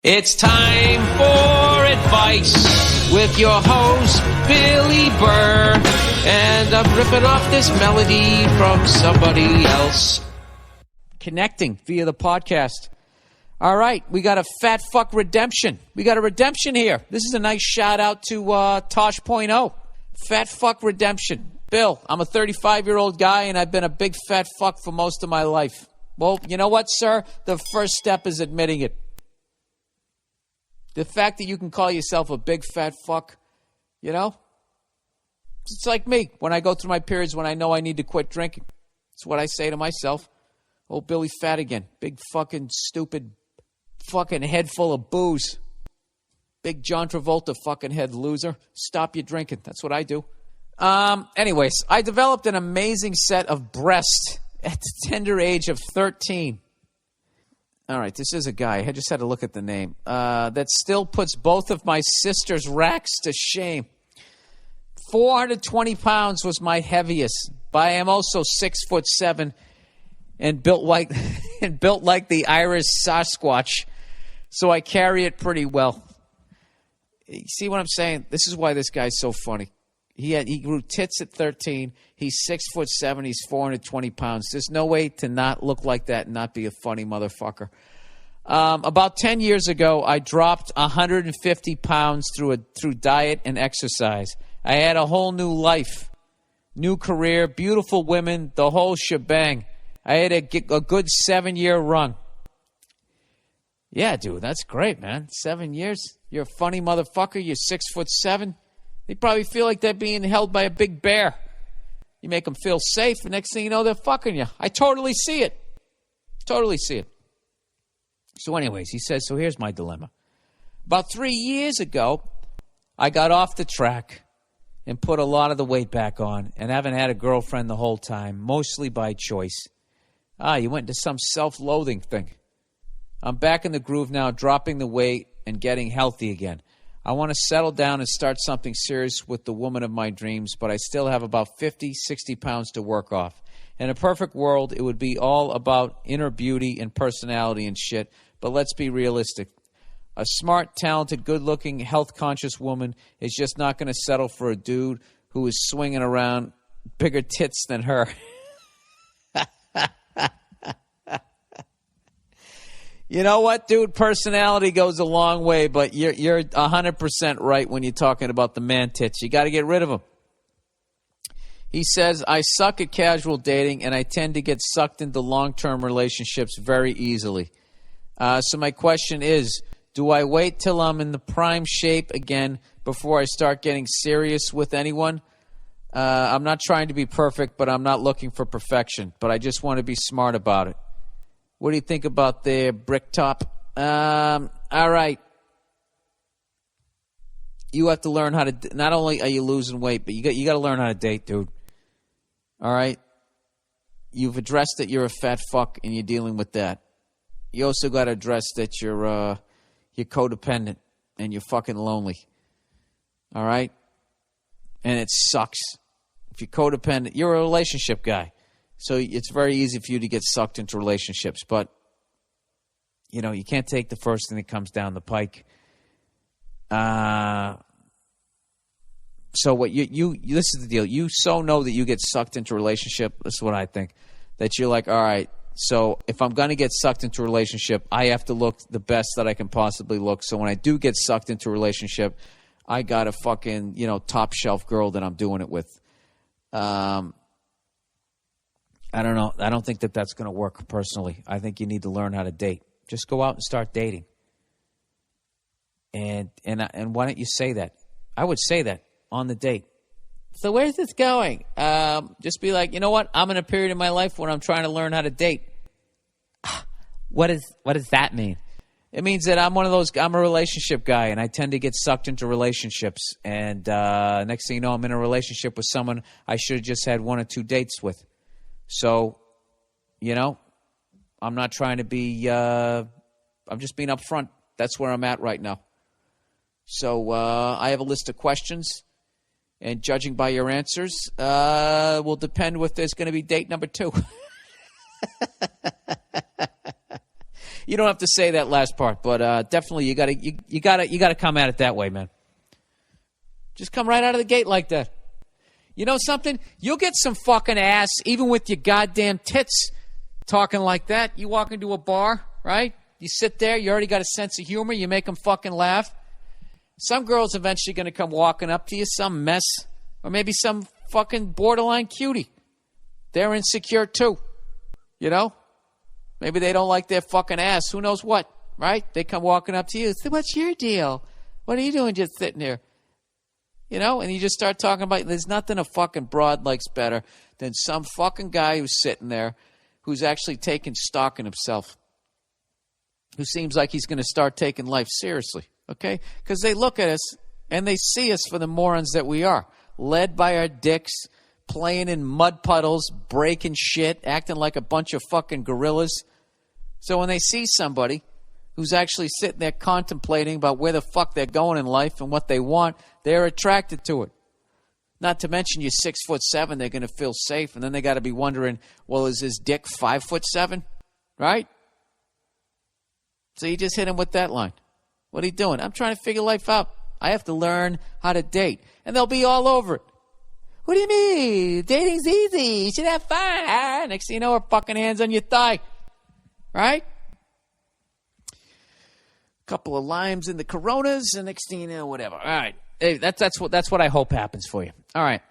It's time for advice with your host, Billy Burr. And I'm ripping off this melody from somebody else. Connecting via the podcast. All right, we got a fat fuck redemption. We got a redemption here. This is a nice shout out to Tosh.0. Fat fuck redemption. Bill, I'm a 35-year-old guy, and I've been a big fat fuck for most of my life. Well, you know what, sir? The first step is admitting it. The fact that you can call yourself a big fat fuck, you know? It's like me when I go through my periods when I know I need to quit drinking. It's what I say to myself. Oh, Billy fat again. Big fucking stupid fucking head full of booze. Big John Travolta fucking head loser. Stop your drinking. That's what I do. Anyways, I developed an amazing set of breasts at the tender age of 13. All right, this is a guy. I just had to look at the name. That still puts both of my sister's racks to shame. 420 pounds was my heaviest, but I am also 6'7" and built like the Irish Sasquatch, so I carry it pretty well. You see what I'm saying? This is why this guy's so funny. He grew tits at 13. He's 6'7". He's 420 pounds. There's no way to not look like that and not be a funny motherfucker. About 10 years ago, I dropped 150 pounds through diet and exercise. I had a whole new life, new career, beautiful women, the whole shebang. I had a good 7-year run. Yeah, dude, that's great, man. 7 years. You're a funny motherfucker. You're 6'7". They probably feel like they're being held by a big bear. You make them feel safe, and next thing you know, they're fucking you. I totally see it. Totally see it. So anyways, he says, so here's my dilemma. About 3 years ago, I got off the track and put a lot of the weight back on and haven't had a girlfriend the whole time, mostly by choice. You went into some self-loathing thing. I'm back in the groove now, dropping the weight and getting healthy again. I want to settle down and start something serious with the woman of my dreams, but I still have about 50, 60 pounds to work off. In a perfect world, it would be all about inner beauty and personality and shit, but let's be realistic. A smart, talented, good-looking, health-conscious woman is just not going to settle for a dude who is swinging around bigger tits than her. You know what, dude? Personality goes a long way, but you're 100% right when you're talking about the man tits. You got to get rid of them. He says, I suck at casual dating, and I tend to get sucked into long-term relationships very easily. So my question is, do I wait till I'm in the prime shape again before I start getting serious with anyone? I'm not trying to be perfect, but I'm not looking for perfection. But I just want to be smart about it. What do you think about there, Bricktop? All right. You have to learn how to. Not only are you losing weight, but you got to learn how to date, dude. All right. You've addressed that you're a fat fuck and you're dealing with that. You also got to address that you're codependent and you're fucking lonely. All right. And it sucks. If you're codependent, you're a relationship guy. So it's very easy for you to get sucked into relationships. But, you know, you can't take the first thing that comes down the pike. So what you this is the deal. You so know that you get sucked into a relationship. This is what I think. That you're like, all right, so if I'm going to get sucked into a relationship, I have to look the best that I can possibly look. So when I do get sucked into a relationship, I got a fucking, top shelf girl that I'm doing it with. I don't know. I don't think that that's going to work personally. I think you need to learn how to date. Just go out and start dating. And why don't you say that? I would say that on the date. So where's this going? Just be like, you know what? I'm in a period in my life when I'm trying to learn how to date. What does that mean? It means that I'm a relationship guy, and I tend to get sucked into relationships. And next thing you know, I'm in a relationship with someone I should have just had 1 or 2 dates with. So, I'm not trying to be, I'm just being upfront. That's where I'm at right now. So I have a list of questions, and judging by your answers, will depend if there's going to be date number 2. You don't have to say that last part, but definitely you gotta come at it that way, man. Just come right out of the gate like that. You know something? You'll get some fucking ass even with your goddamn tits talking like that. You walk into a bar, right? You sit there. You already got a sense of humor. You make them fucking laugh. Some girl's eventually going to come walking up to you, some mess, or maybe some fucking borderline cutie. They're insecure too, you know? Maybe they don't like their fucking ass. Who knows what, right? They come walking up to you. Say, what's your deal? What are you doing just sitting there? You know? And you just start talking about, there's nothing a fucking broad likes better than some fucking guy who's sitting there who's actually taking stock in himself, who seems like he's going to start taking life seriously. Okay? Because they look at us and they see us for the morons that we are. Led by our dicks, playing in mud puddles, breaking shit, acting like a bunch of fucking gorillas. So when they see somebody who's actually sitting there contemplating about where the fuck they're going in life and what they want, they're attracted to it. Not to mention you're 6'7", they're going to feel safe. And then they got to be wondering, well, is his dick 5'7"? Right? So you just hit him with that line. What are you doing? I'm trying to figure life out. I have to learn how to date. And they'll be all over it. What do you mean? Dating's easy. You should have fun. Next thing you know, her fucking hands on your thigh. Right? Couple of limes in the Coronas, and next thing you know, whatever. All right. Hey, that's what I hope happens for you. All right.